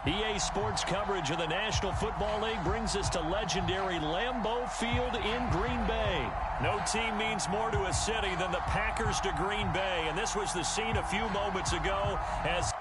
EA Sports coverage of the National Football League brings us to legendary Lambeau Field in Green Bay. No team means more to a city than the Packers to Green Bay, and this was the scene a few moments ago as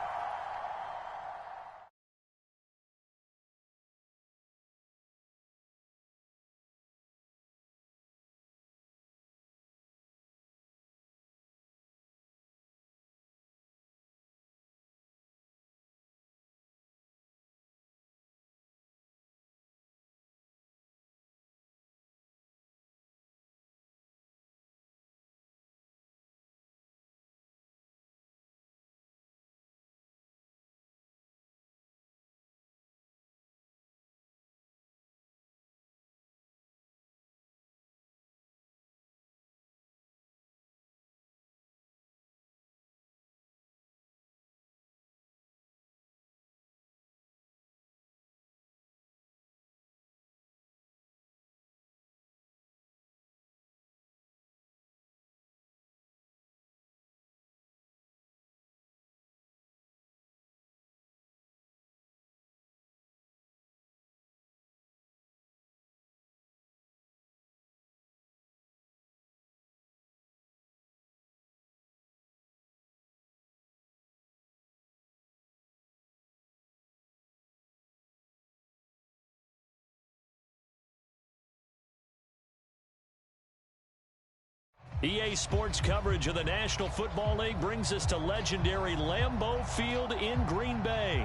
EA Sports coverage of the National Football League brings us to legendary Lambeau Field in Green Bay.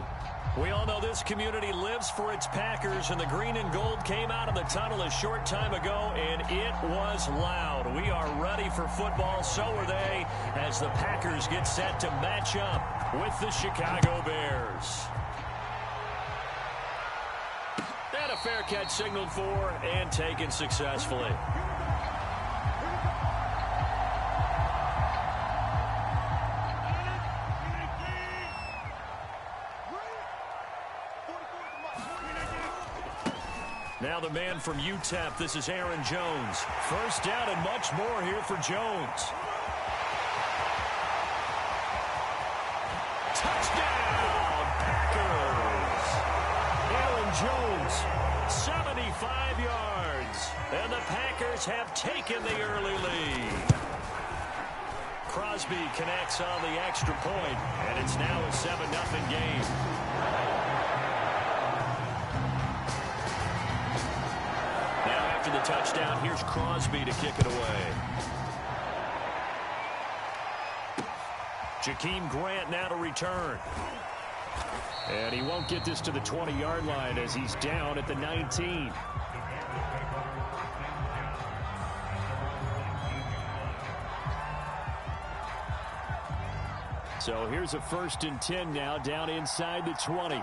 We all know this community lives for its Packers, and the green and gold came out of the tunnel a short time ago, and it was loud. We are ready for football, so are they, as the Packers get set to match up with the Chicago Bears. And a fair catch signaled for and taken successfully. Now the man from UTEP, this is Aaron Jones. First down and much more here for Jones. Touchdown, Packers! Aaron Jones, 75 yards. And the Packers have taken the early lead. Crosby connects on the extra point, and it's now a 7-0 game. The touchdown. Here's Crosby to kick it away. Jakeem Grant now to return. And he won't get this to the 20-yard line as he's down at the 19. So here's a 1st and 10 now down inside the 20.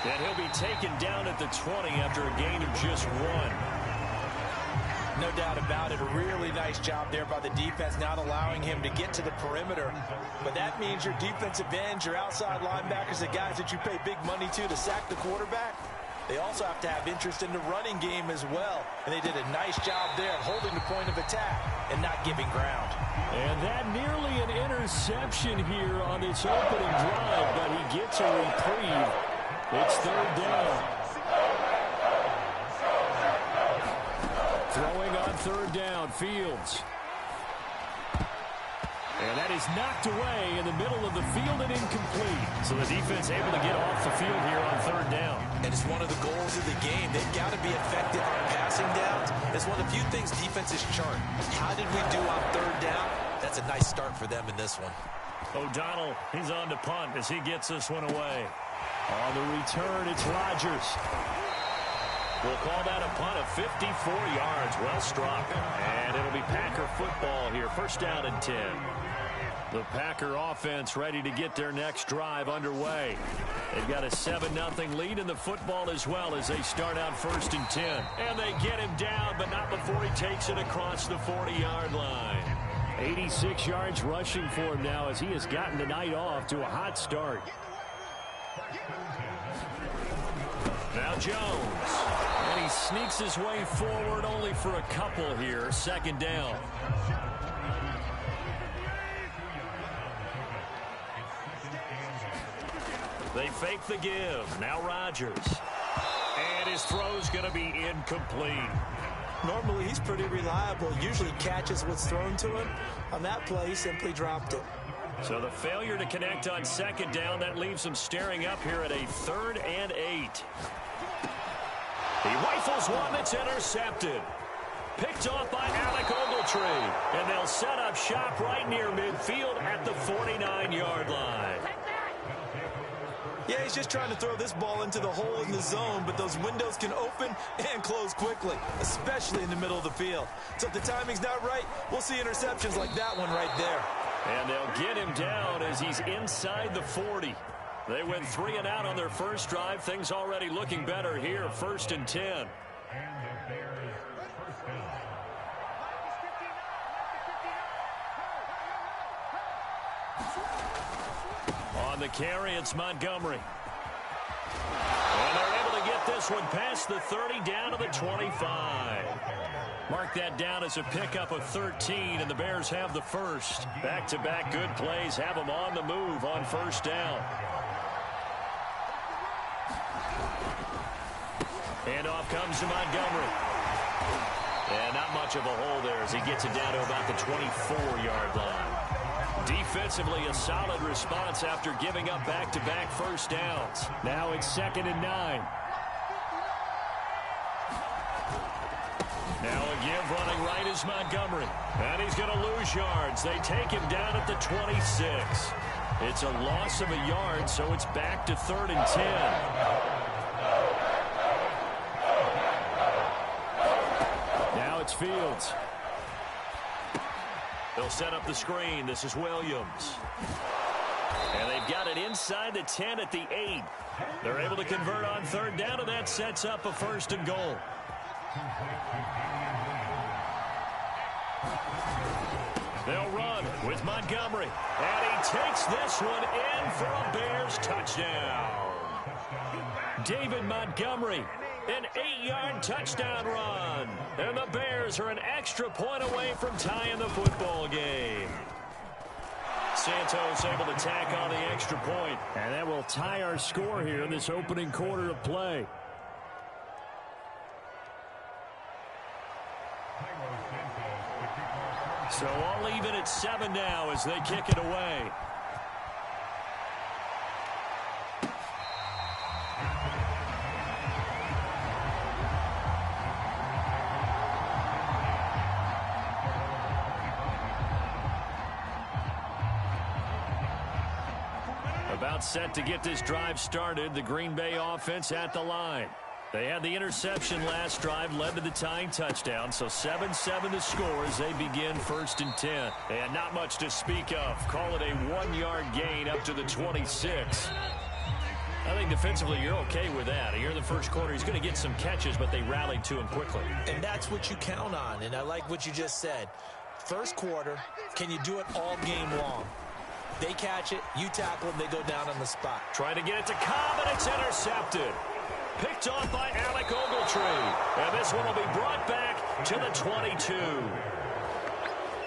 And he'll be taken down at the 20 after a gain of just 1. No doubt about it. A really nice job there by the defense, not allowing him to get to the perimeter. But that means your defensive ends, your outside linebackers, the guys that you pay big money to sack the quarterback, they also have to have interest in the running game as well. And they did a nice job there of holding the point of attack and not giving ground. And that nearly an interception here on this opening drive, but he gets a reprieve. It's 3rd down. Throwing on 3rd down, Fields. And that is knocked away in the middle of the field and incomplete. So the defense able to get off the field here on 3rd down. And it's one of the goals of the game. They've got to be effective on passing downs. It's one of the few things defenses chart. How did we do on 3rd down? That's a nice start for them in this one. O'Donnell, he's on to punt as he gets this one away. On the return, it's Rodgers. We'll call that a punt of 54 yards. Well struck. And it'll be Packer football here. 1st down and 10. The Packer offense ready to get their next drive underway. They've got a 7-0 lead in the football as well as they start out 1st and 10. And they get him down, but not before he takes it across the 40-yard line. 86 yards rushing for him now as he has gotten the night off to a hot start. Now Jones. And he sneaks his way forward only for a couple here. 2nd down. They fake the give. Now Rodgers. And his throw's going to be incomplete. Normally, he's pretty reliable. Usually catches what's thrown to him. On that play, he simply dropped it. So the failure to connect on second down, that leaves him staring up here at a 3rd and 8. He rifles one that's intercepted. Picked off by Alec Ogletree. And they'll set up shop right near midfield at the 49-yard line. Yeah, he's just trying to throw this ball into the hole in the zone, but those windows can open and close quickly, especially in the middle of the field. So if the timing's not right, we'll see interceptions like that one right there. And they'll get him down as he's inside the 40. They went 3 and out on their first drive. Things already looking better here, 1st and 10. On the carry, it's Montgomery. And they're able to get this one past the 30 down to the 25. Mark that down as a pickup of 13, and the Bears have the first. Back-to-back good plays have them on the move on 1st down. And off comes to Montgomery. And not much of a hole there as he gets it down to about the 24-yard line. Defensively, a solid response after giving up back-to-back first downs. Now it's 2nd and 9. Now a give running right is Montgomery. And he's going to lose yards. They take him down at the 26. It's a loss of a yard, so it's back to 3rd and 10. Now it's Fields. They'll set up the screen. This is Williams. And they've got it inside the 10 at the 8. They're able to convert on 3rd down, and that sets up a 1st and goal. They'll run with Montgomery. And he takes this one in for a Bears touchdown. David Montgomery. An 8-yard touchdown run. And the Bears are an extra point away from tying the football game. Santos able to tack on the extra point. And that will tie our score here in this opening quarter of play. So all even at 7 now as they kick it away. About set to get this drive started. The Green Bay offense at the line. They had the interception last drive, led to the tying touchdown. So 7-7 the score as they begin 1st and 10. And not much to speak of. Call it a 1-yard gain up to the 26. I think defensively you're okay with that. Here in the first quarter, he's going to get some catches, but they rallied to him quickly. And that's what you count on. And I like what you just said. First quarter, can you do it all game long? They catch it, you tackle them, they go down on the spot. Trying to get it to Cobb, and it's intercepted. Picked off by Alec Ogletree. And this one will be brought back to the 22.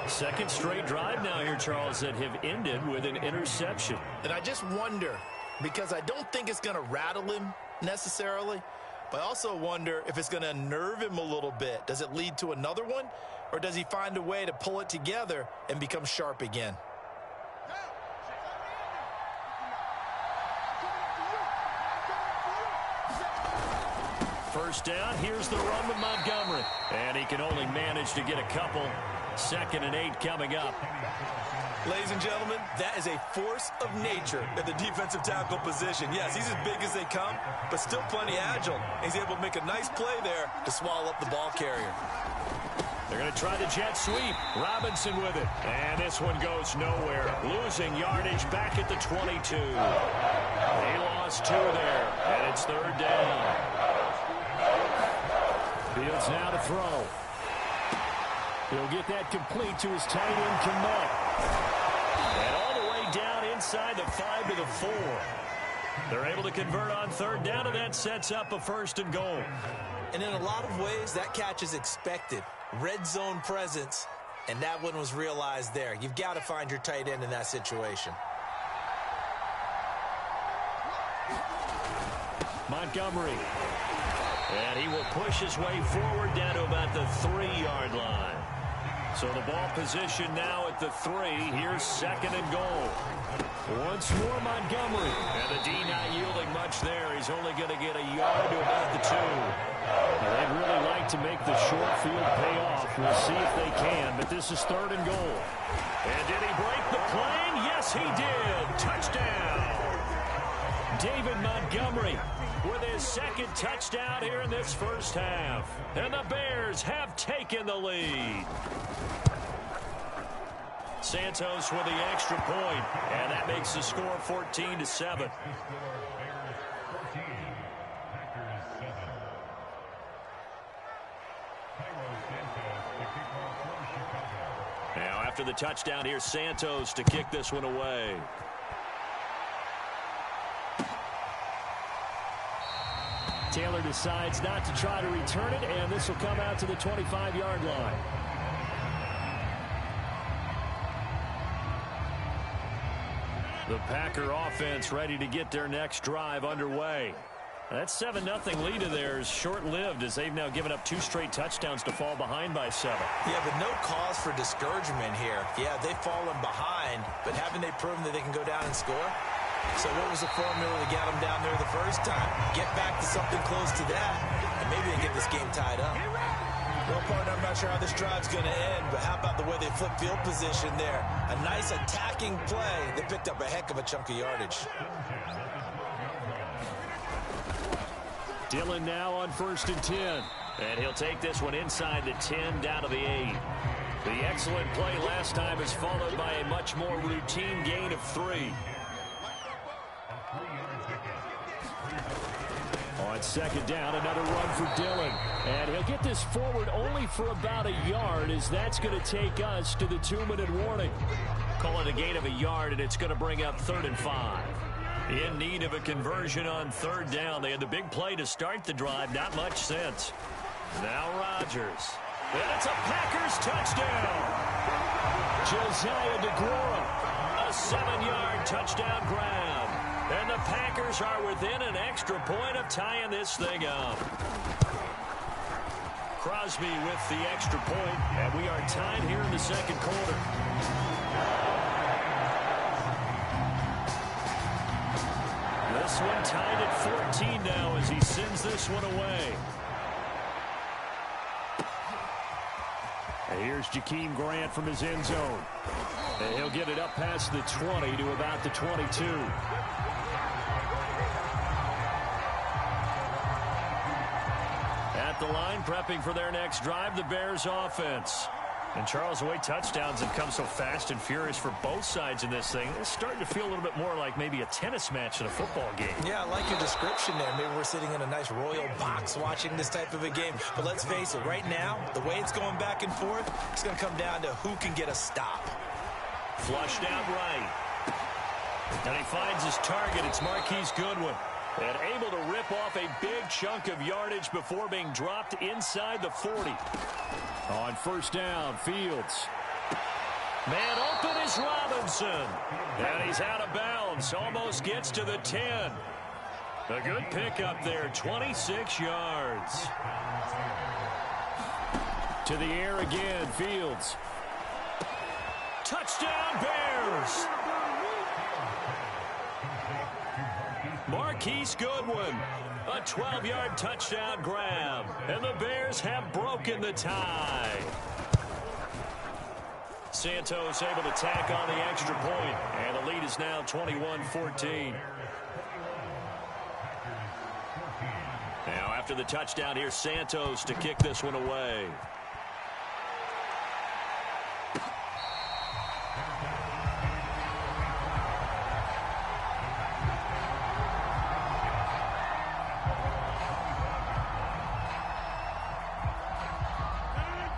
Second straight drive now here, Charles, that have ended with an interception. And I just wonder, because I don't think it's going to rattle him necessarily, but I also wonder if it's going to unnerve him a little bit. Does it lead to another one, or does he find a way to pull it together and become sharp again? First down, here's the run with Montgomery. And he can only manage to get a couple. 2nd and 8 coming up. Ladies and gentlemen, that is a force of nature at the defensive tackle position. Yes, he's as big as they come, but still plenty agile. He's able to make a nice play there to swallow up the ball carrier. They're going to try the jet sweep. Robinson with it. And this one goes nowhere. Losing yardage back at the 22. He lost 2 there, and it's 3rd down. Fields now to throw. He'll get that complete to his tight end, Kmet. And all the way down inside the 5 to the 4. They're able to convert on 3rd down, and that sets up a 1st and goal. And in a lot of ways, that catch is expected. Red zone presence, and that one was realized there. You've got to find your tight end in that situation. Montgomery. And he will push his way forward down to about the 3-yard line. So the ball position now at the 3. Here's 2nd and goal. Once more Montgomery. And the D not yielding much there. He's only going to get a yard to about the 2. Now, they'd really like to make the short field pay off. We'll see if they can, but this is 3rd and goal. And did he break the plane? Yes, he did. Touchdown. David Montgomery with his 2nd touchdown here in this first half. And the Bears have taken the lead. Santos with the extra point, and that makes the score 14-7. Now after the touchdown, here's Santos to kick this one away. Taylor decides not to try to return it, and this will come out to the 25-yard line. The Packer offense ready to get their next drive underway. That 7-0 lead of theirs short-lived as they've now given up 2 straight touchdowns to fall behind by 7. Yeah, but no cause for discouragement here. Yeah, they've fallen behind, but haven't they proven that they can go down and score? So what was the formula to get them down there the first time? Get back to something close to that, and maybe they get this game tied up. Well, partner, I'm not sure how this drive's going to end, but how about the way they flip field position there? A nice attacking play. They picked up a heck of a chunk of yardage. Dillon now on 1st and 10. And he'll take this one inside the 10 down to the 8. The excellent play last time is followed by a much more routine gain of 3. On 2nd down, another run for Dillon. And he'll get this forward only for about a yard, as that's going to take us to the 2-minute warning. Call it a gain of a yard, and it's going to bring up 3rd and 5. In need of a conversion on 3rd down. They had the big play to start the drive. Not much sense. Now Rodgers. And it's a Packers touchdown. Josiah DeGuara. A 7-yard touchdown grab. And the Packers are within an extra point of tying this thing up. Crosby with the extra point, and we are tied here in the 2nd quarter. This one tied at 14 now as he sends this one away. And here's Jakeem Grant from his end zone. And he'll get it up past the 20 to about the 22. At the line, prepping for their next drive, the Bears offense. And Charles, the way touchdowns have come so fast and furious for both sides in this thing, it's starting to feel a little bit more like maybe a tennis match than a football game. Yeah, I like your description there. Maybe we're sitting in a nice royal box watching this type of a game. But let's face it, right now, the way it's going back and forth, it's going to come down to who can get a stop. Flushed out right. And he finds his target. It's Marquise Goodwin. And able to rip off a big chunk of yardage before being dropped inside the 40. On 1st down, Fields. Man open is Robinson. And he's out of bounds. Almost gets to the 10. A good pickup there, 26 yards. To the air again, Fields. Touchdown, Bears! Marquise Goodwin, a 12-yard touchdown grab, and the Bears have broken the tie. Santos able to tack on the extra point, and the lead is now 21-14. Now after the touchdown, here's Santos to kick this one away.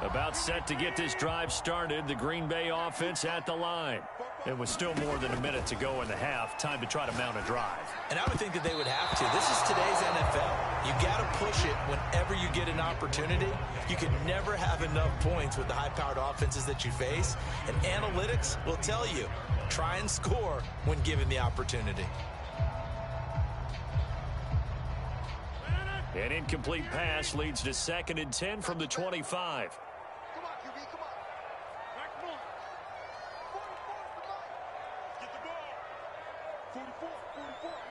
About set to get this drive started. The Green Bay offense at the line. It was still more than a minute to go in the half. Time to try to mount a drive. And I would think that they would have to. This is today's NFL. You got to push it whenever you get an opportunity. You can never have enough points with the high-powered offenses that you face. And analytics will tell you, try and score when given the opportunity. An incomplete pass leads to 2nd and 10 from the 25. Come on, QB, come on. Back one. 44, get the ball. 44,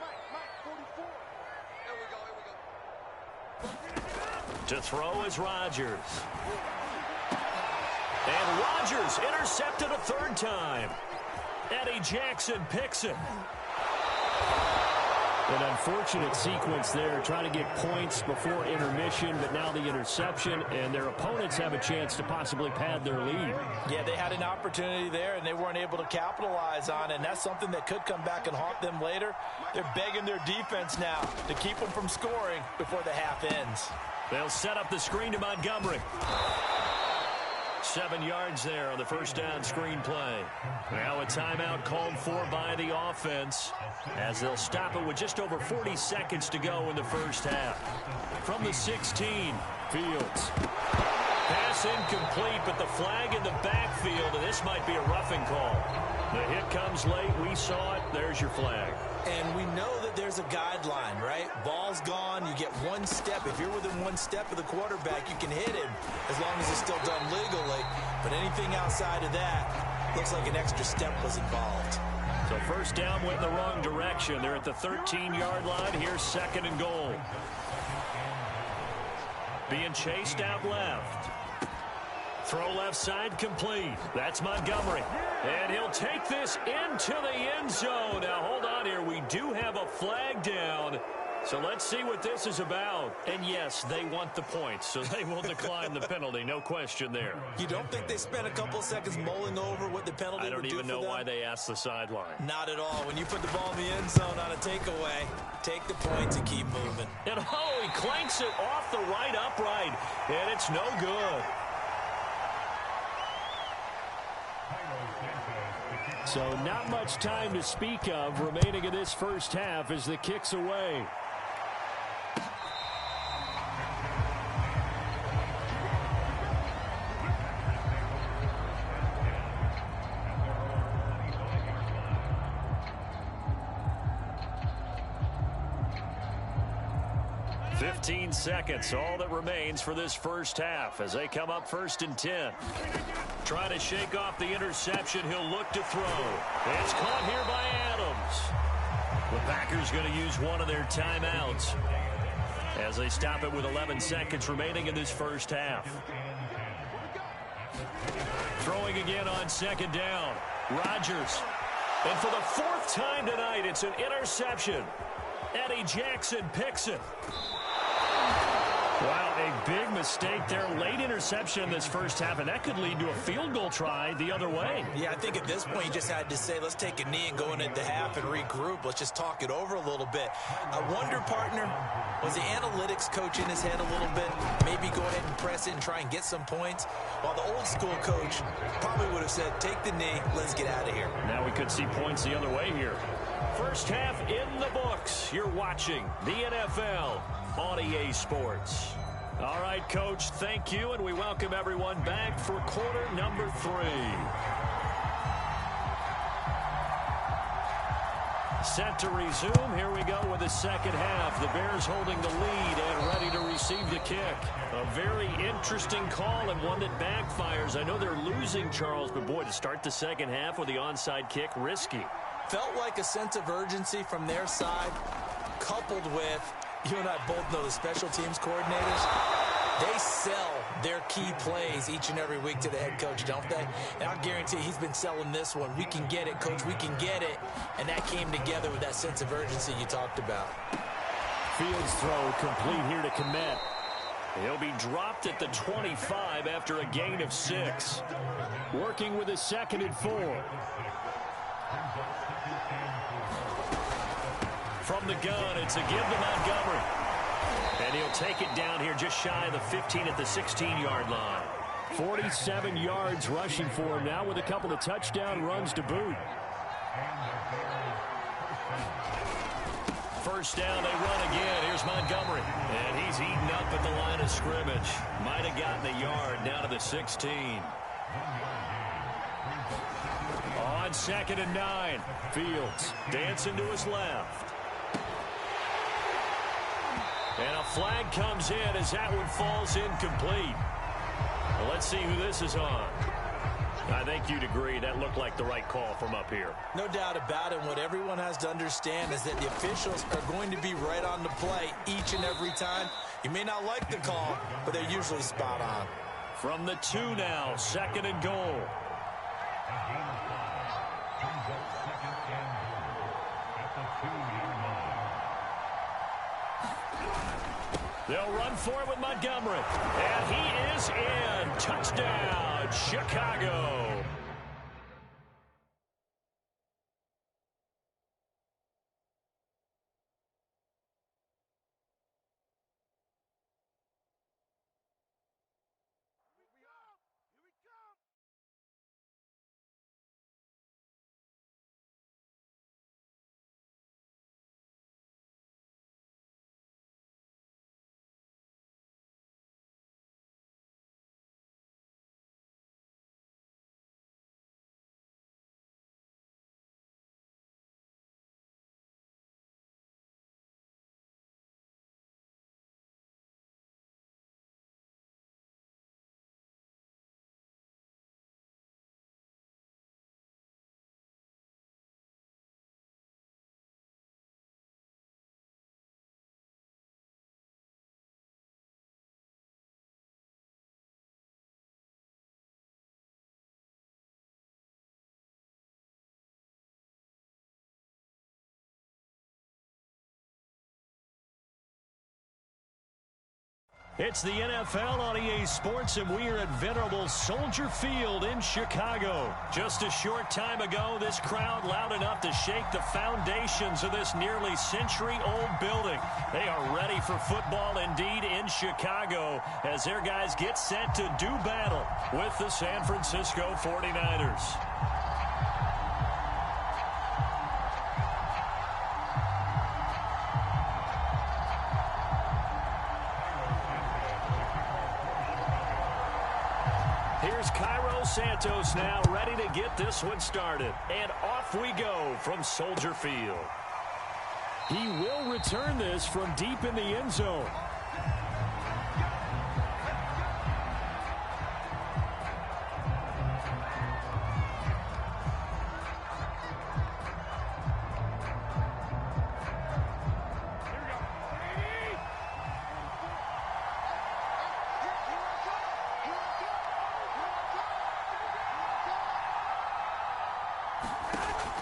Mike, 44. Here we go. To throw is Rodgers. And Rodgers intercepted a 3rd time. Eddie Jackson picks it. An unfortunate sequence there, trying to get points before intermission, but now the interception, and their opponents have a chance to possibly pad their lead. Yeah, they had an opportunity there, and they weren't able to capitalize on it, and that's something that could come back and haunt them later. They're begging their defense now to keep them from scoring before the half ends. They'll set up the screen to Montgomery. 7 yards there on the first down screen play. Now a timeout called for by the offense as they'll stop it with just over 40 seconds to go in the first half. From the 16, Fields. Pass incomplete, but the flag in the backfield, and this might be a roughing call. The hit comes late. We saw it. There's your flag. And we know that there's a guideline, right? Ball's gone. You get 1 step. If you're within 1 step of the quarterback, you can hit him as long as it's still done legally. But anything outside of that, looks like an extra step was involved. So first down went in the wrong direction. They're at the 13-yard line. Here's 2nd and goal. Being chased out left. Throw left side complete. That's Montgomery. And he'll take this into the end zone. Now, hold on here. We do have a flag down. So let's see what this is about. And, yes, they want the points, so they will decline the penalty. No question there. You don't think they spent a couple seconds mulling over what the penalty would do for them? I don't even know why they asked the sideline. Not at all. When you put the ball in the end zone on a takeaway, take the points and keep moving. And, oh, he clanks it off the right upright, and it's no good. So not much time to speak of remaining in this first half as the kick's away. $15 seconds, all that remains for this first half as they come up 1st and 10. Try to shake off the interception. He'll look to throw. It's caught here by Adams. The Packers going to use one of their timeouts as they stop it with 11 seconds remaining in this first half. Throwing again on 2nd down. Rodgers. And for the 4th time tonight, it's an interception. Eddie Jackson picks it. Wow, a big mistake there. Late interception in this first half, and that could lead to a field goal try the other way. Yeah, I think at this point you just had to say, let's take a knee and go into half and regroup. Let's just talk it over a little bit. I wonder, partner, was the analytics coach in his head a little bit? Maybe go ahead and press it and try and get some points? While the old school coach probably would have said, take the knee, let's get out of here. Now we could see points the other way here. First half in the books. You're watching the NFL on EA Sports. All right, Coach, thank you, and we welcome everyone back for quarter number 3. Set to resume. Here we go with the second half. The Bears holding the lead and ready to receive the kick. A very interesting call and one that backfires. I know they're losing, Charles, but boy, to start the second half with the onside kick, risky. Felt like a sense of urgency from their side, coupled with, you and I both know the special teams coordinators, they sell their key plays each and every week to the head coach, don't they? And I guarantee he's been selling this one. We can get it, Coach, we can get it. And that came together with that sense of urgency you talked about. Fields throw complete here to Kmet. He'll be dropped at the 25 after a gain of 6. Working with a 2nd and 4. From the gun, it's a give to Montgomery. And he'll take it down here just shy of the 15 at the 16-yard line. 47 yards rushing for him now with a couple of touchdown runs to boot. First down, they run again. Here's Montgomery. And he's eaten up at the line of scrimmage. Might have gotten a yard down to the 16. On 2nd and 9, Fields dancing to his left. And a flag comes in as that one falls incomplete. Well, let's see who this is on. I think you'd agree that looked like the right call from up here. No doubt about it. What everyone has to understand is that the officials are going to be right on the play each and every time. You may not like the call, but they're usually spot on. From the 2 now, 2nd and goal. They'll run for it with Montgomery. And he is in. Touchdown, Chicago. It's the NFL on EA Sports, and we are at venerable Soldier Field in Chicago. Just a short time ago, this crowd loud enough to shake the foundations of this nearly century-old building. They are ready for football indeed in Chicago as their guys get set to do battle with the San Francisco 49ers. Here's Cairo Santos now ready to get this one started. And off we go from Soldier Field. He will return this from deep in the end zone.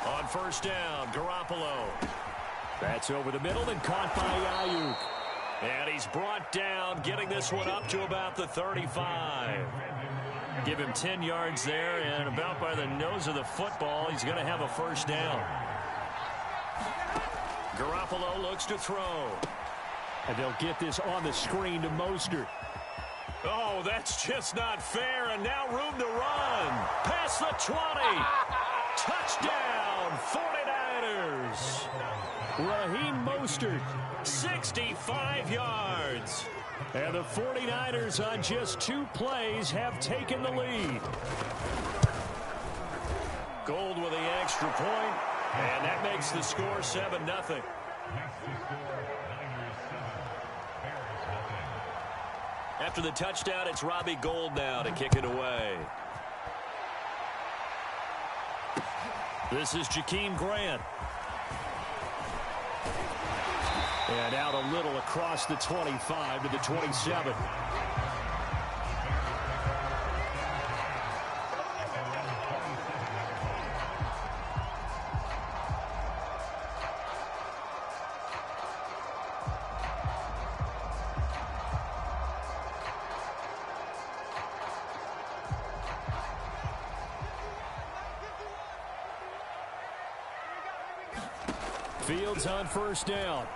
On first down, Garoppolo. That's over the middle and caught by Ayuk. And he's brought down, getting this one up to about the 35. Give him 10 yards there, and about by the nose of the football, he's going to have a first down. Garoppolo looks to throw. And they'll get this on the screen to Mostert. Oh, that's just not fair, and now room to run. Past the 20. Touchdown, 49ers. Raheem Mostert. 65 yards. And the 49ers on just 2 plays have taken the lead. Gold with the extra point, and that makes the score 7-0. After the touchdown, it's Robbie Gould now to kick it away. This is Jakeem Grant. And out a little across the 25 to the 27. Fields on first down.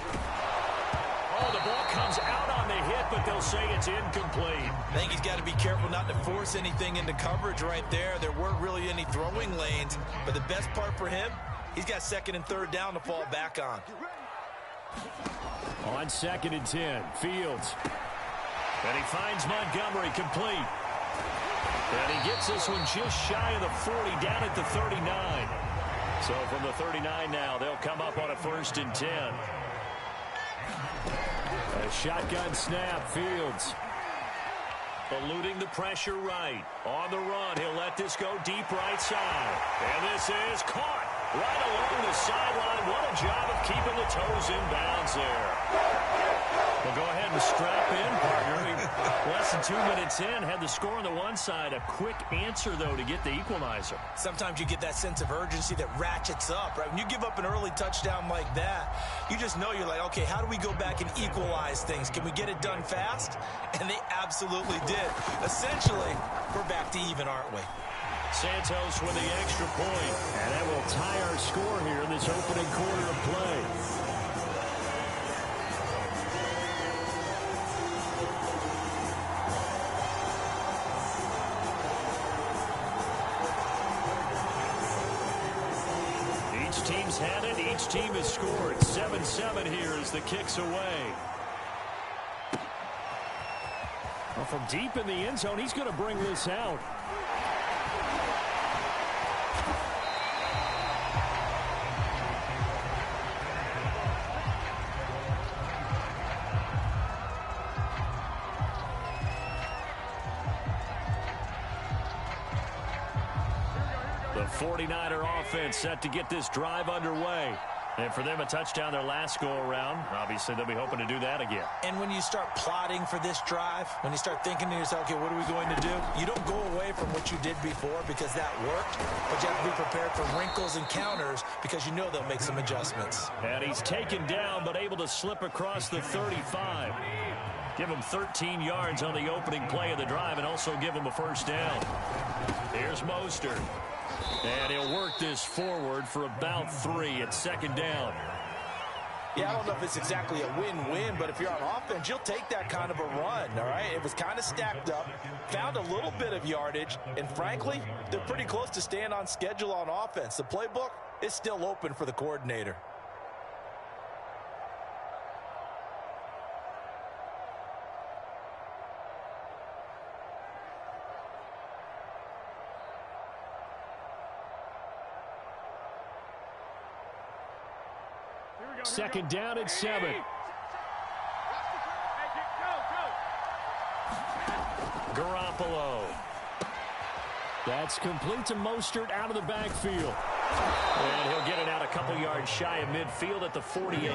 Oh, the ball comes out on the hit, but they'll say it's incomplete. I think he's got to be careful not to force anything into coverage right there. There weren't really any throwing lanes, but the best part for him, he's got 2nd and 3rd down to fall back on. On 2nd and 10, Fields. And he finds Montgomery complete. And he gets this one just shy of the 40, down at the 39. So from the 39 now, they'll come up on a 1st and 10. shotgun snap, Fields. Eluding the pressure right. On the run, he'll let this go deep right side. And this is caught right along the sideline. What a job of keeping the toes in bounds there. Well, go ahead and strap in, partner. Less than 2 minutes in, had the score on the one side. A quick answer, though, to get the equalizer. Sometimes you get that sense of urgency that ratchets up, right? When you give up an early touchdown like that, you just know you're like, okay, how do we go back and equalize things? Can we get it done fast? And they absolutely did. Essentially, we're back to even, aren't we? Santos with the extra point. And that will tie our score here in this opening quarter of play. Each team's had it. Each team has scored. 7-7 here as the kick's away. Well, from deep in the end zone, he's going to bring this out. The 49er offense set to get this drive underway. And for them, a touchdown their last go-around. Obviously, they'll be hoping to do that again. And when you start plotting for this drive, when you start thinking to yourself, okay, what are we going to do? You don't go away from what you did before because that worked, but you have to be prepared for wrinkles and counters because you know they'll make some adjustments. And he's taken down, but able to slip across the 35. Give him 13 yards on the opening play of the drive and also give him a first down. Here's Mostert. And he'll work this forward for about 3 at second down. Yeah, I don't know if it's exactly a win-win, but if you're on offense, you'll take that kind of a run, all right? It was kind of stacked up, found a little bit of yardage, and frankly, they're pretty close to staying on schedule on offense. The playbook is still open for the coordinator. Second down at 7. Garoppolo. That's complete to Mostert out of the backfield. And he'll get it out a couple yards shy of midfield at the 48.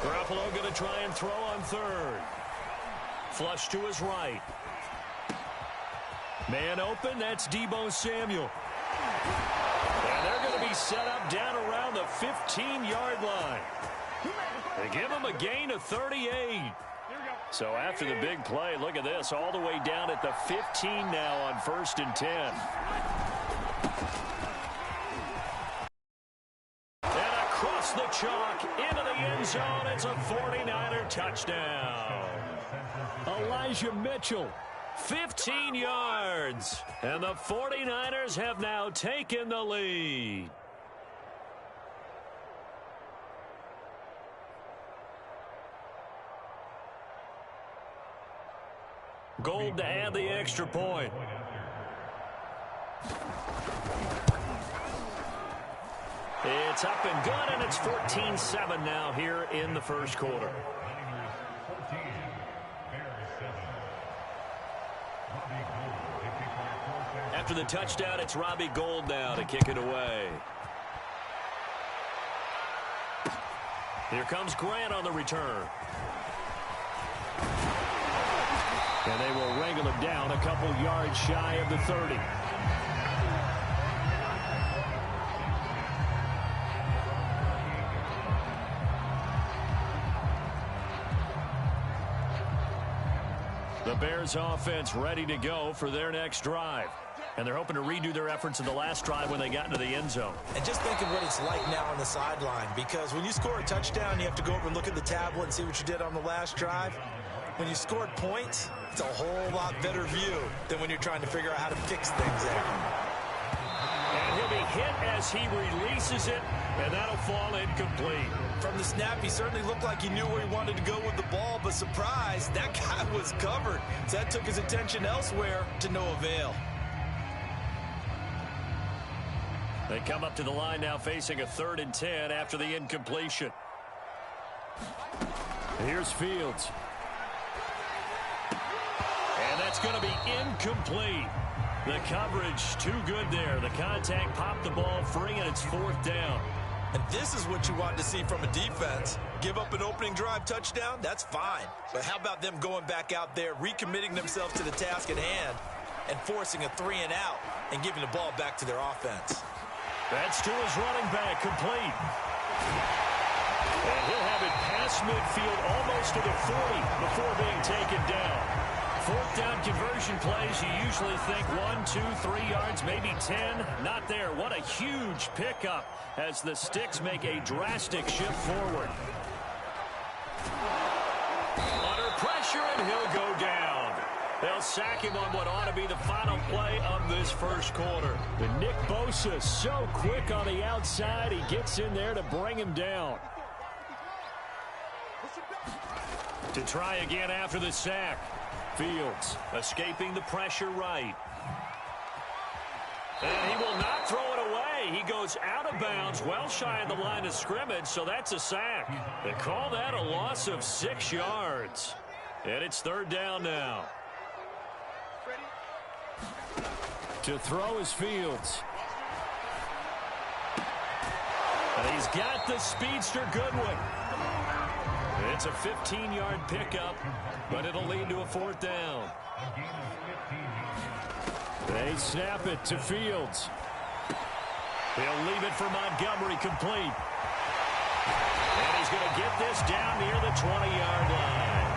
Garoppolo going to try and throw on third. Flush to his right. Man open, that's Deebo Samuel. And they're going to be set up down around the 15-yard line. They give him a gain of 38. So after the big play, look at this, all the way down at the 15 now on 1st and 10. The chalk into the end zone. It's a 49er touchdown. Elijah Mitchell. 15 yards. And the 49ers have now taken the lead. Gold to add the extra point. It's up and good, and it's 14-7 now here in the first quarter. After the touchdown, it's Robbie Gould now to kick it away. Here comes Grant on the return. And they will wrangle him down a couple yards shy of the 30. The Bears offense ready to go for their next drive. And they're hoping to redo their efforts in the last drive when they got into the end zone. And just think of what it's like now on the sideline, because when you score a touchdown, you have to go over and look at the tablet and see what you did on the last drive. When you scored points, it's a whole lot better view than when you're trying to figure out how to fix things there. And he'll be hit as he releases it. And that'll fall incomplete. From the snap, he certainly looked like he knew where he wanted to go with the ball, but surprise, that guy was covered. So that took his attention elsewhere to no avail. They come up to the line now facing a 3rd and 10 after the incompletion. Here's Fields. And that's going to be incomplete. The coverage too good there. The contact popped the ball free, and it's 4th down. And this is what you want to see from a defense. Give up an opening drive touchdown, that's fine. But how about them going back out there, recommitting themselves to the task at hand, and forcing a 3-and-out and giving the ball back to their offense. That's to his running back, complete. And he'll have it past midfield almost to the 40 before being taken down. 4th down conversion plays, you usually think 1, 2, 3 yards, maybe 10. Not there. What a huge pickup as the Sticks make a drastic shift forward. Under pressure, and he'll go down. They'll sack him on what ought to be the final play of this first quarter. And Nick Bosa so quick on the outside, he gets in there to bring him down. To try again after the sack. Fields escaping the pressure right. And he will not throw it away. He goes out of bounds, well shy of the line of scrimmage, so that's a sack. They call that a loss of 6 yards. And it's 3rd down now. To throw is Fields. And he's got the speedster Goodwin. It's a 15-yard pickup, but it'll lead to a 4th down. They snap it to Fields. He'll leave it for Montgomery, complete. And he's going to get this down near the 20-yard line.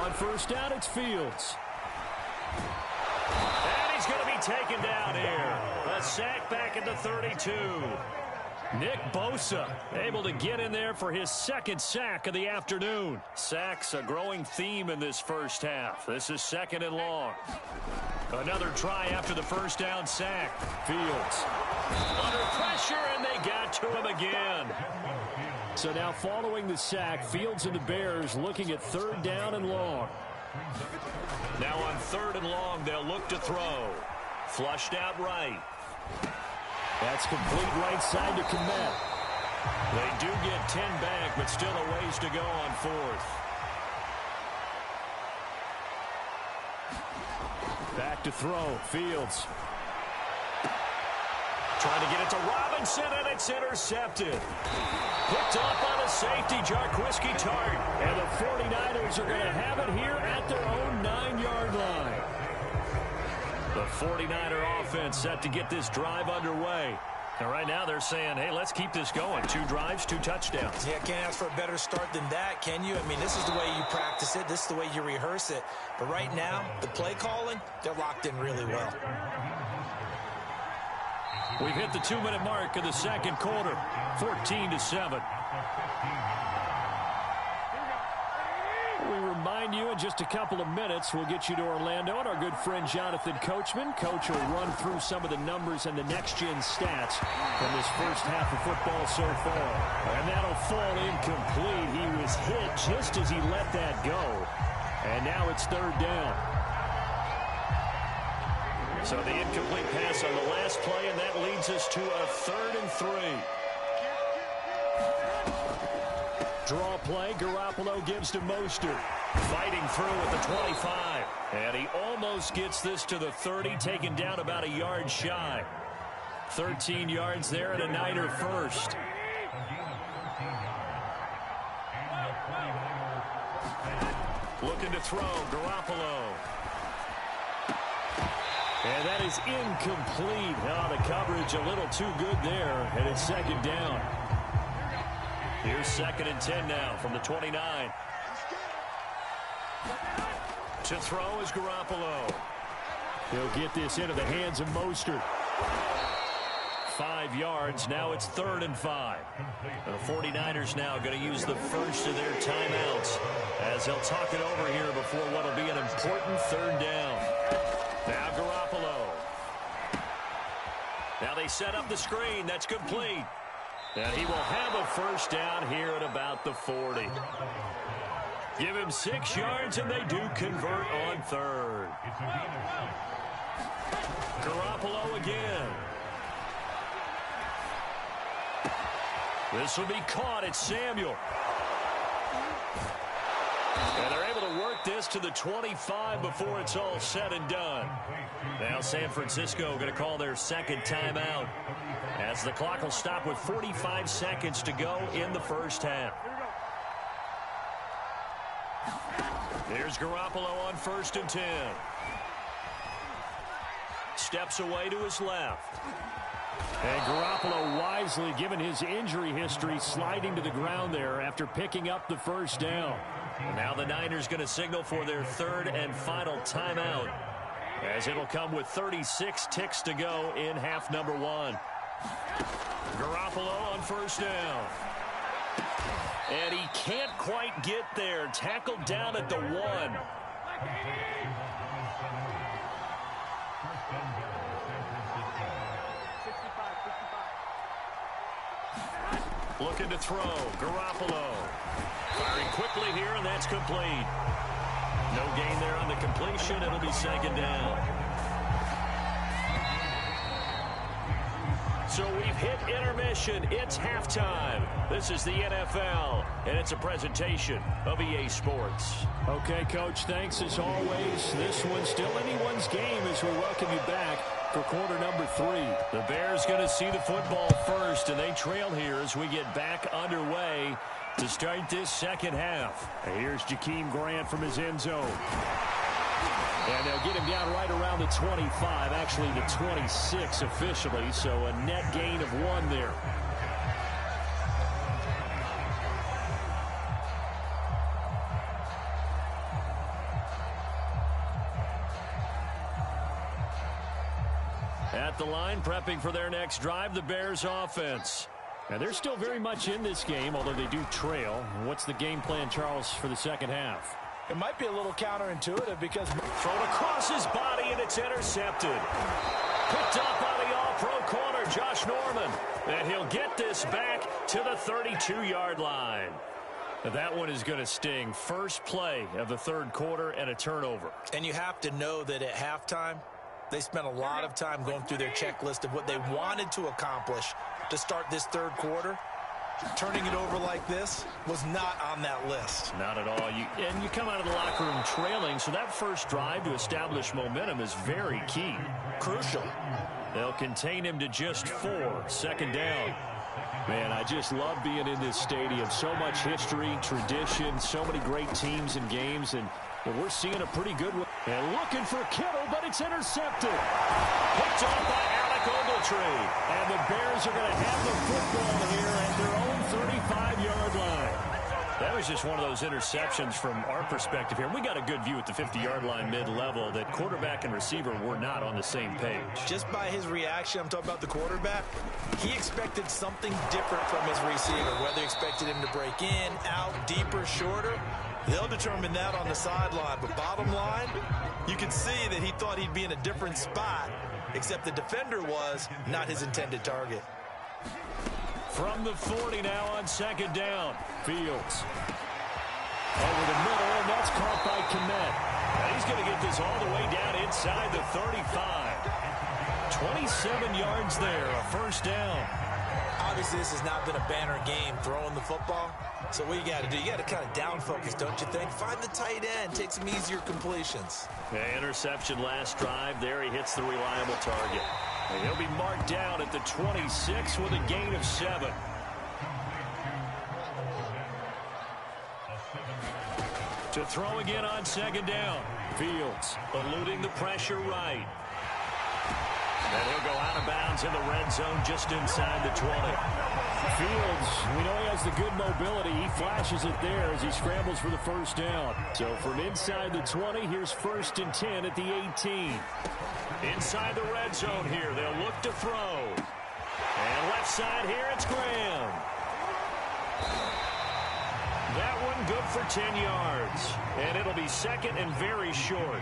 On 1st down, it's Fields. And he's going to be taken down here. A sack back at the 32. Nick Bosa able to get in there for his 2nd sack of the afternoon. Sacks a growing theme in this first half. This is 2nd and long. Another try after the 1st down sack. Fields under pressure, and they got to him again. So now following the sack, Fields and the Bears looking at 3rd down and long. Now on 3rd and long, they'll look to throw. Flushed out right. That's complete right side to Kmet. They do get 10 back, but still a ways to go on 4th. Back to throw. Fields trying to get it to Robinson, and it's intercepted. Picked off on a safety, Jarquiski Tart. And the 49ers are going to have it here at their own 9-yard line. The 49er offense set to get this drive underway. And right now they're saying, hey, let's keep this going. 2 drives, 2 touchdowns. Yeah, can't ask for a better start than that, can you? I mean, this is the way you practice it. This is the way you rehearse it. But right now, the play calling, they're locked in really well. We've hit the 2-minute mark of the 2nd quarter, 14-7. We remind you in just a couple of minutes we'll get you to Orlando and our good friend Jonathan Coachman. Coach will run through some of the numbers and the next-gen stats from this first half of football so far. And that'll fall incomplete. He was hit just as he let that go. And now it's 3rd down. So the incomplete pass on the last play, and that leads us to a 3rd and 3. Draw play, Garoppolo gives to Mostert. Fighting through at the 25. And he almost gets this to the 30, taken down about a yard shy. 13 yards there and a Niner first. Looking to throw, Garoppolo. And that is incomplete. Oh, the coverage a little too good there, and it's 2nd down. Here's 2nd and 10 now from the 29. To throw is Garoppolo. He'll get this into the hands of Mostert. 5 yards. Now it's 3rd and 5. The 49ers now going to use the first of their timeouts as they'll talk it over here before what will be an important 3rd down. Now Garoppolo. Now they set up the screen. That's complete. And he will have a first down here at about the 40. Give him 6 yards, and they do convert on third. Garoppolo again. This will be caught. It's Samuel. And they're able to work this to the 25 before it's all said and done. Now San Francisco going to call their second timeout as the clock will stop with 45 seconds to go in the first half. Here's Garoppolo on 1st and 10. Steps away to his left. And Garoppolo wisely, given his injury history, sliding to the ground there after picking up the first down. And now the Niners going to signal for their third and final timeout, as it'll come with 36 ticks to go in half number 1. Garoppolo on first down. And he can't quite get there. Tackled down at the 1. Looking to throw. Garoppolo. Firing quickly here, and that's complete. No gain there on the completion. It'll be second down. So we've hit intermission. It's halftime. This is the NFL, and it's a presentation of EA Sports. Okay, Coach, thanks as always. This one's still anyone's game as we welcome you back for quarter number 3. The Bears going to see the football first, and they trail here as we get back underway to start this second half. Here's Jakeem Grant from his end zone. And they'll get him down right around the 25, actually the 26 officially, so a net gain of 1 there. At the line, prepping for their next drive, the Bears offense. And they're still very much in this game, although they do trail. What's the game plan, Charles, for the second half? It might be a little counterintuitive because thrown across his body, and it's intercepted. Picked up by the all-pro corner, Josh Norman. And he'll get this back to the 32-yard line. Now that one is going to sting. First play of the third quarter and a turnover. And you have to know that at halftime, they spent a lot of time going through their checklist of what they wanted to accomplish to start this third quarter. Turning it over like this was not on that list. Not at all. You come out of the locker room trailing, so that first drive to establish momentum is very key. Crucial. They'll contain him to just 4. Second down. Man, I just love being in this stadium. So much history, tradition, so many great teams and games, and we're seeing a pretty good one. And looking for Kittle, but it's intercepted. Picked off by Alec Ogletree. And the Bears are going to have the football here at their own 35-yard line. That was just one of those interceptions from our perspective here. We got a good view at the 50-yard line mid-level that quarterback and receiver were not on the same page. Just by his reaction, I'm talking about the quarterback, he expected something different from his receiver, whether he expected him to break in, out, deeper, shorter. They'll determine that on the sideline. But bottom line, you can see that he thought he'd be in a different spot, except the defender was not his intended target. From the 40 now on second down. Fields. Over the middle, and that's caught by Kmet. And he's going to get this all the way down inside the 35. 27 yards there, a first down. Obviously, this has not been a banner game throwing the football. So what you got to do, you got to kind of down focus, don't you think? Find the tight end, take some easier completions. The interception last drive. There he hits the reliable target. And he'll be marked down at the 26 with a gain of 7. To throw again on second down. Fields eluding the pressure right. And he'll go out of bounds in the red zone just inside the 20. Fields, we know he has the good mobility. He flashes it there as he scrambles for the first down. So from inside the 20, here's 1st and 10 at the 18. Inside the red zone here, they'll look to throw. And left side here, it's Graham. That one good for 10 yards. And it'll be second and very short.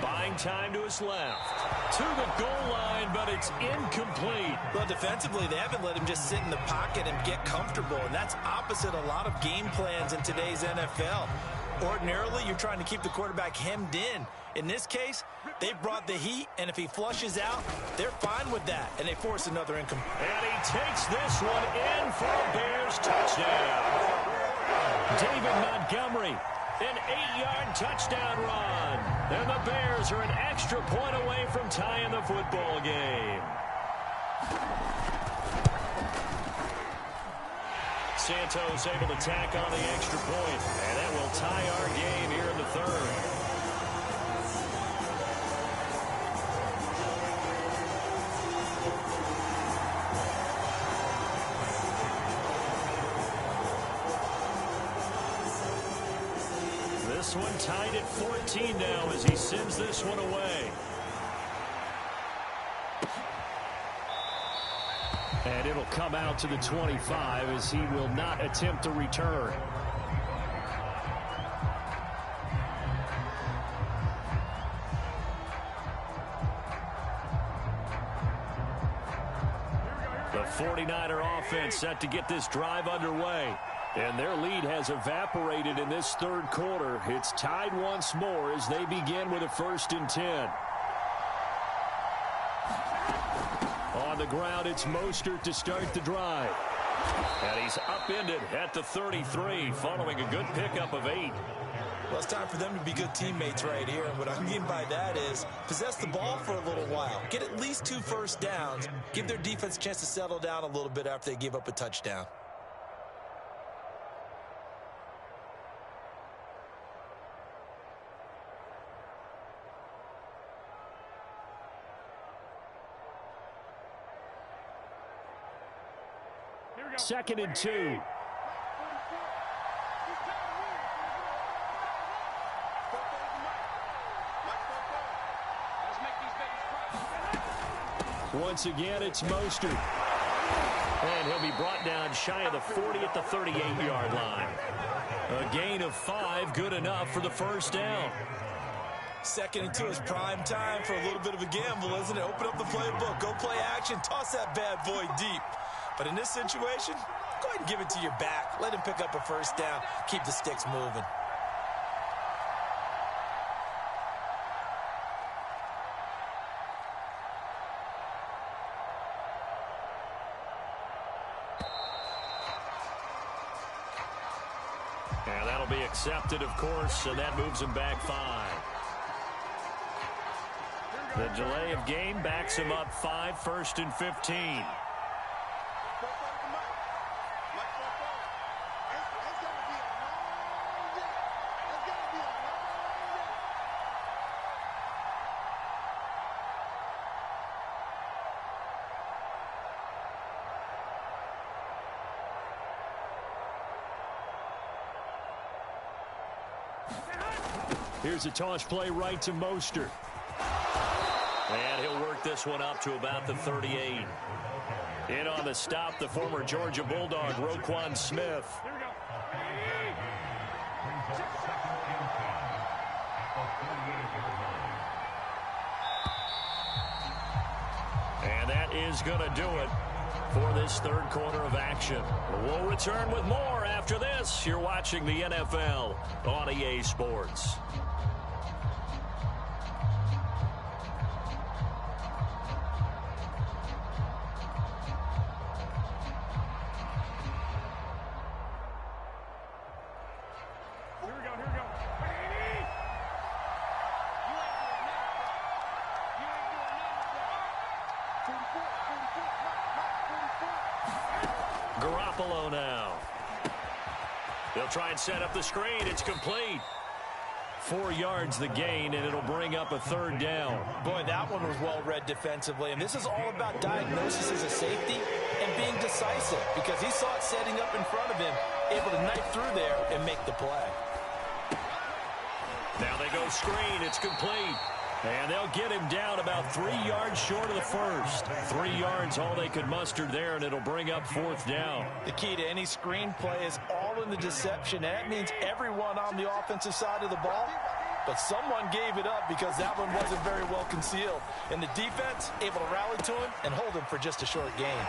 Buying time to his left. To the goal line, but it's incomplete. Well, defensively, they haven't let him just sit in the pocket and get comfortable, and that's opposite a lot of game plans in today's NFL. Ordinarily, you're trying to keep the quarterback hemmed in. In this case, they brought the heat, and if he flushes out, they're fine with that, and they force another incomplete. And he takes this one in for a Bears touchdown. David Montgomery, an 8-yard touchdown run. And the Bears are an extra point away from tying the football game. Santos able to tack on the extra point, and that will tie our game here in the third. This one tied at 14 now as he sends this one away. And it'll come out to the 25 as he will not attempt to return. The 49er offense set to get this drive underway. And their lead has evaporated in this third quarter. It's tied once more as they begin with a 1st and 10. On the ground, it's Mostert to start the drive. And he's upended at the 33 following a good pickup of 8. Well, it's time for them to be good teammates right here. And what I mean by that is possess the ball for a little while. Get at least 2 first downs. Give their defense a chance to settle down a little bit after they give up a touchdown. Second and 2. Once again, it's Mostert. And he'll be brought down shy of the 40 at the 38-yard line. A gain of 5, good enough for the first down. 2nd and 2 is prime time for a little bit of a gamble, isn't it? Open up the playbook, go play action, toss that bad boy deep. But in this situation, go ahead and give it to your back. Let him pick up a first down. Keep the sticks moving. And that'll be accepted, of course, and that moves him back 5. The delay of game backs him up 5, 1st and 15. Here's a toss play right to Mostert. And he'll work this one up to about the 38. In on the stop, the former Georgia Bulldog, Roquan Smith. And that is going to do it for this third quarter of action. We'll return with more after this. You're watching the NFL on EA Sports. Garoppolo now. They'll try and set up the screen. It's complete. 4 yards the gain, and it'll bring up a 3rd down. Boy, that one was well read defensively. And this is all about diagnosis as a safety and being decisive, because he saw it setting up in front of him, able to knife through there and make the play. Now they go screen. It's complete. And they'll get him down about 3 yards short of the first. 3 yards all they could muster there, and it'll bring up 4th down. The key to any screen play is all in the deception. That means everyone on the offensive side of the ball but someone gave it up because that one wasn't very well concealed. And the defense able to rally to him and hold him for just a short gain.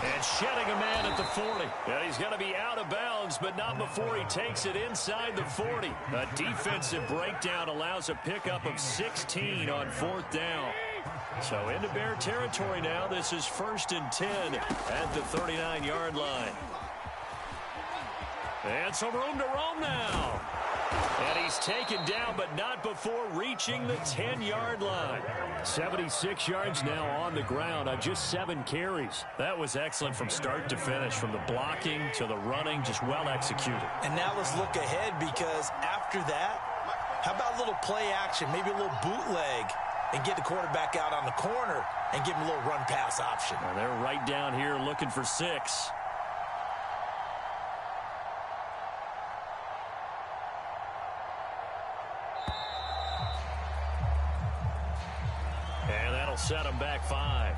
And shedding a man at the 40. And he's going to be out of bounds, but not before he takes it inside the 40. A defensive breakdown allows a pickup of 16 on 4th down. So into Bear territory now. This is 1st and 10 at the 39-yard line. And some room to roam now. And he's taken down, but not before reaching the 10-yard line. 76 yards now on the ground on just 7 carries. That was excellent from start to finish, from the blocking to the running, just well executed. And now let's look ahead, because after that, how about a little play action, maybe a little bootleg, and get the quarterback out on the corner and give him a little run-pass option. And they're right down here looking for 6. And that'll set them back 5.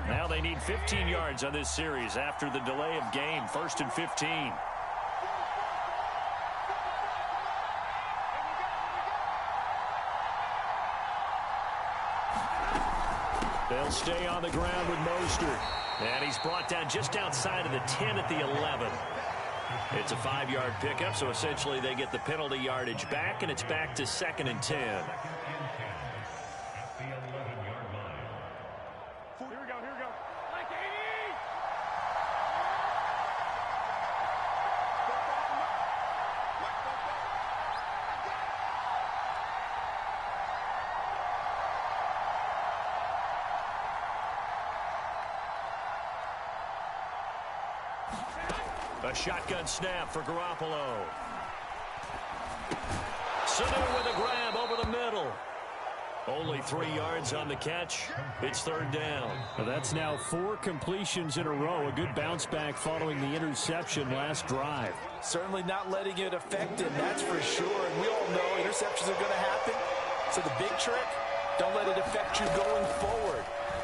Now they need 15 yards on this series after the delay of game. 1st and 15. They'll stay on the ground with Mostert. And he's brought down just outside of the 10 at the 11. It's a 5-yard pickup, so essentially they get the penalty yardage back, and it's back to 2nd and 10. Here we go, here we go. Like 80! A shotgun snap for Garoppolo. Sanu with a grab over the middle. Only 3 yards on the catch. It's 3rd down. Well, that's now 4 completions in a row. A good bounce back following the interception last drive. Certainly not letting it affect him, that's for sure. And we all know interceptions are going to happen. So the big trick, don't let it affect you going forward.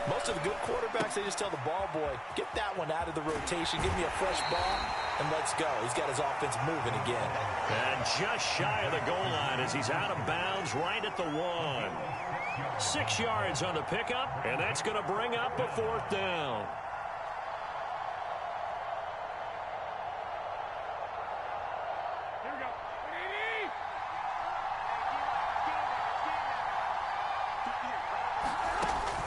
Most of the good quarterbacks, they just tell the ball boy, get that one out of the rotation, give me a fresh ball, and let's go. He's got his offense moving again. And just shy of the goal line as he's out of bounds right at the 1. 6 yards on the pickup, and that's going to bring up a 4th down. Here we go. 80!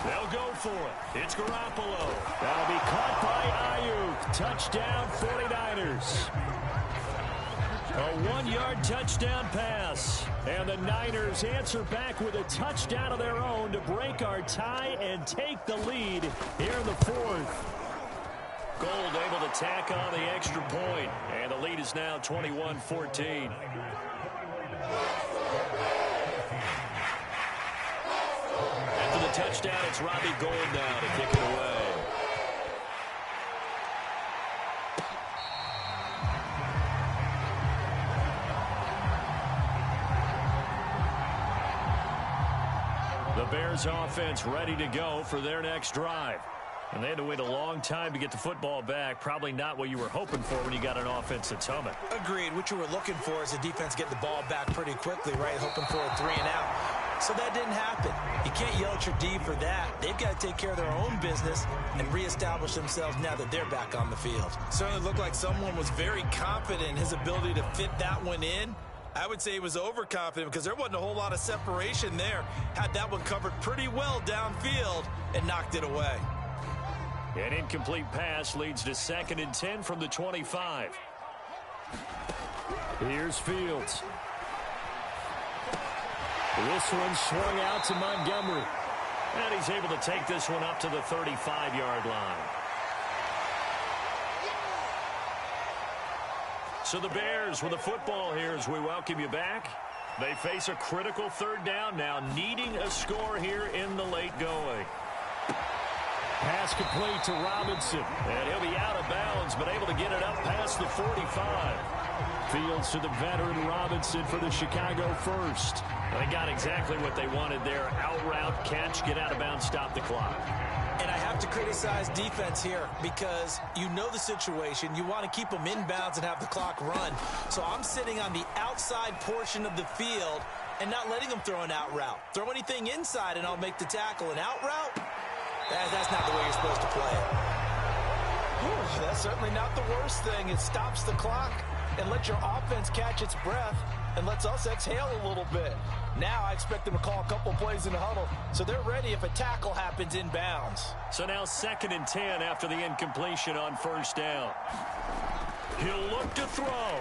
They'll go for it. It's Garoppolo. That'll be caught by Ayuk. Touchdown, 49ers. A 1-yard touchdown pass. And the Niners answer back with a touchdown of their own to break our tie and take the lead here in the 4th. Gold able to tack on the extra point. And the lead is now 21-14. After the touchdown, it's Robbie Gould now to kick it away. The Bears offense ready to go for their next drive. And they had to wait a long time to get the football back. Probably not what you were hoping for when you got an offense that's humming. Agreed. What you were looking for is the defense getting the ball back pretty quickly, right? Hoping for a 3 and out. So that didn't happen. You can't yell at your D for that. They've got to take care of their own business and reestablish themselves now that they're back on the field. Certainly looked like someone was very confident in his ability to fit that one in. I would say he was overconfident because there wasn't a whole lot of separation there. Had that one covered pretty well downfield and knocked it away. An incomplete pass leads to 2nd and 10 from the 25. Here's Fields. This one swung out to Montgomery. And he's able to take this one up to the 35-yard line. So the Bears with the football here as we welcome you back. They face a critical 3rd down now, needing a score here in the late going. Pass complete to Robinson. And he'll be out of bounds, but able to get it up past the 45. Fields to the veteran Robinson for the Chicago first. They got exactly what they wanted there. Out route, catch, get out of bounds, stop the clock. And I have have to criticize defense here because you know the situation. You want to keep them inbounds and have the clock run. So I'm sitting on the outside portion of the field and not letting them throw an out route. Throw anything inside and I'll make the tackle. An out route? That's not the way you're supposed to play it. Whew, that's certainly not the worst thing. It stops the clock and lets your offense catch its breath and lets us exhale a little bit. Now I expect them to call a couple plays in the huddle, so they're ready if a tackle happens inbounds. So now 2nd and 10 after the incompletion on 1st down. He'll look to throw.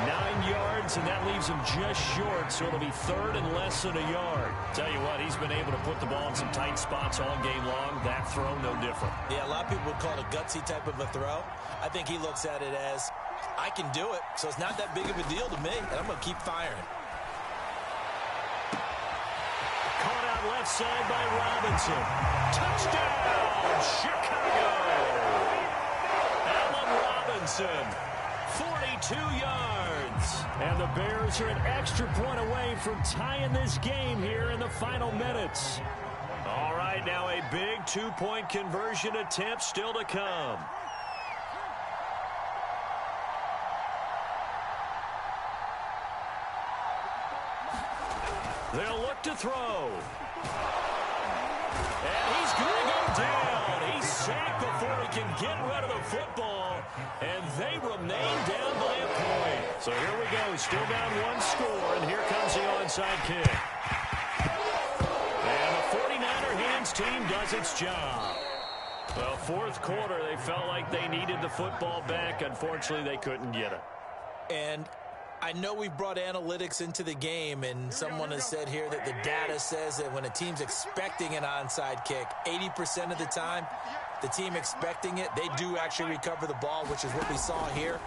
9 yards, and that leaves him just short, so it'll be 3rd and less than a yard. Tell you what, he's been able to put the ball in some tight spots all game long. That throw, no different. Yeah, a lot of people would call it a gutsy type of a throw. I think he looks at it as, I can do it, so it's not that big of a deal to me, and I'm going to keep firing. Caught out left side by Robinson. Touchdown, Chicago! Allen Robinson, 42 yards. And the Bears are an extra point away from tying this game here in the final minutes. All right, now a big 2-point conversion attempt still to come. They'll look to throw. And he's going to go down. He's sacked before he can get rid of the football. And they remain down by a point. So here we go. Still down 1 score. And here comes the onside kick. And the 49er hands team does its job. Well, 4th quarter, they felt like they needed the football back. Unfortunately, they couldn't get it. And I know we've brought analytics into the game, and someone has said here that the data says that when a team's expecting an onside kick, 80% of the time, the team expecting it, they do actually recover the ball, which is what we saw here.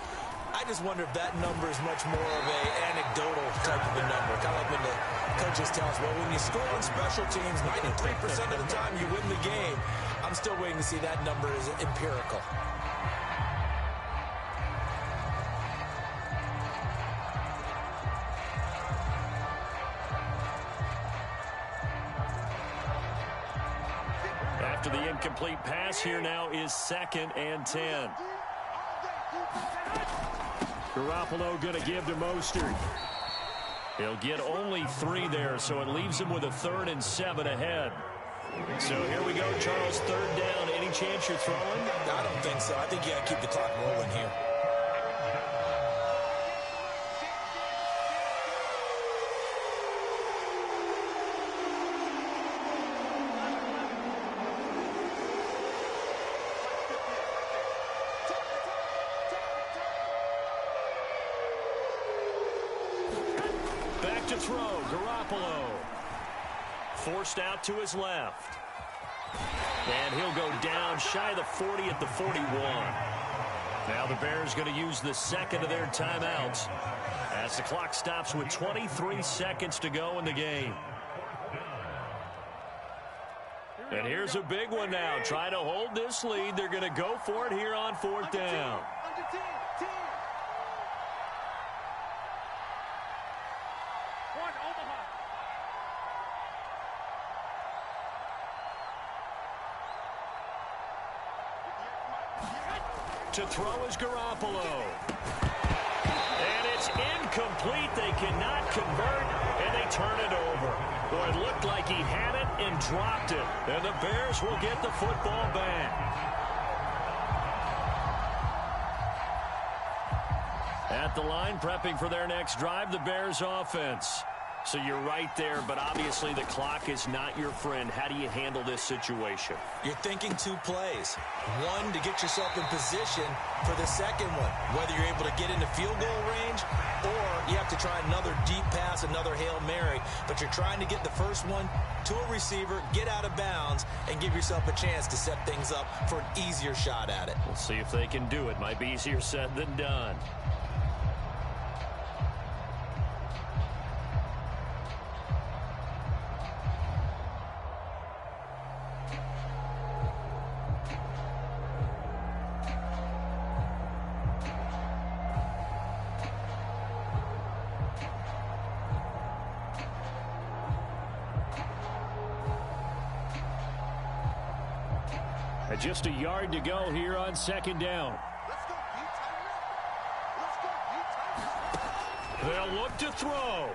I just wonder if that number is much more of an anecdotal type of a number. Kind of like when the coaches tell us, well, when you score on special teams, 93% of the time you win the game. I'm still waiting to see that number is empirical. After the incomplete pass, here now is 2nd and 10. Garoppolo going to give to Mostert. He'll get only 3 there, so it leaves him with a 3rd and 7 ahead. So here we go, Charles, 3rd down. Any chance you're throwing? I don't think so. I think you got to keep the clock rolling here. Back to throw, Garoppolo. Forced out to his left. And he'll go down shy of the 40 at the 41. Now the Bears going to use the 2nd of their timeouts as the clock stops with 23 seconds to go in the game. And here's a big one now. Trying to hold this lead. They're going to go for it here on 4th down. Under 10, 10. 1, Omaha. To throw is Garoppolo. And it's incomplete. They cannot convert, and they turn it over. Boy, it looked like he had it and dropped it. And the Bears will get the football back. At the line, prepping for their next drive, the Bears offense. So you're right there, but obviously the clock is not your friend. How do you handle this situation? You're thinking 2 plays. One, to get yourself in position for the second one, whether you're able to get into field goal range or you have to try another deep pass, another Hail Mary. But you're trying to get the first one to a receiver, get out of bounds, and give yourself a chance to set things up for an easier shot at it. We'll see if they can do it. Might be easier said than done. Just a yard to go here on second down. They'll look to throw.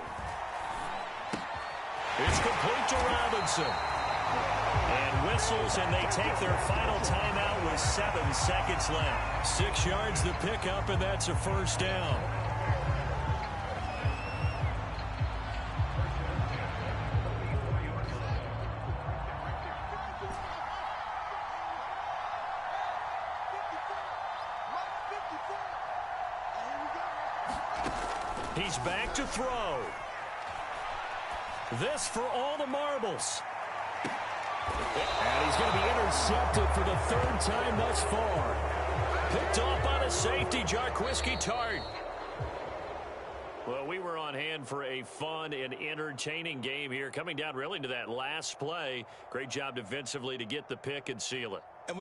It's complete to Robinson. And whistles, and they take their final timeout with 7 seconds left. 6 yards the pickup, and that's a first down. He's back to throw. This for all the marbles. And he's going to be intercepted for the 3rd time thus far. Picked off by the safety, Jarquiski Tartt. Well, we were on hand for a fun and entertaining game here. Coming down really to that last play. Great job defensively to get the pick and seal it. And